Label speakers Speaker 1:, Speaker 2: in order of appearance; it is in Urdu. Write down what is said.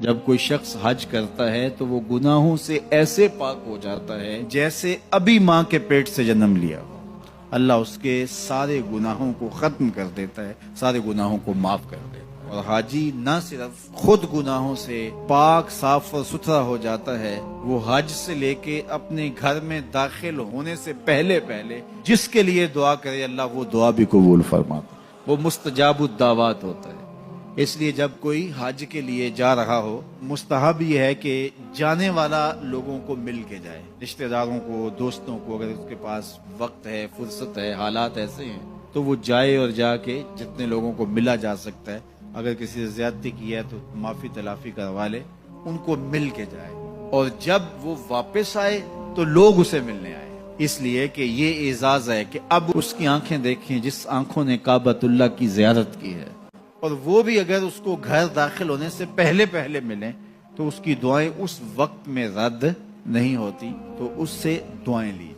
Speaker 1: جب کوئی شخص حج کرتا ہے تو وہ گناہوں سے ایسے پاک ہو جاتا ہے جیسے ابھی ماں کے پیٹ سے جنم لیا ہو۔ اللہ اس کے سارے گناہوں کو ختم کر دیتا ہے، سارے گناہوں کو معاف کر دیتا ہے۔ اور حاجی نہ صرف خود گناہوں سے پاک صاف اور ستھرا ہو جاتا ہے، وہ حج سے لے کے اپنے گھر میں داخل ہونے سے پہلے جس کے لیے دعا کرے اللہ وہ دعا بھی قبول فرماتا ہے، وہ مستجاب الدعوات ہوتا ہے۔ اس لیے جب کوئی حج کے لیے جا رہا ہو، مستحب یہ ہے کہ جانے والا لوگوں کو مل کے جائے، رشتہ داروں کو، دوستوں کو، اگر اس کے پاس وقت ہے، فرصت ہے، حالات ایسے ہیں تو وہ جائے اور جا کے جتنے لوگوں کو ملا جا سکتا ہے، اگر کسی سے زیادتی کی ہے تو معافی تلافی کروا لے، ان کو مل کے جائے، اور جب وہ واپس آئے تو لوگ اسے ملنے آئے، اس لیے کہ یہ اعزاز ہے کہ اب اس کی آنکھیں دیکھیں جس آنکھوں نے کعبۃ اللہ کی زیارت کی ہے، اور وہ بھی اگر اس کو گھر داخل ہونے سے پہلے ملیں تو اس کی دعائیں اس وقت میں رد نہیں ہوتی، تو اس سے دعائیں لی۔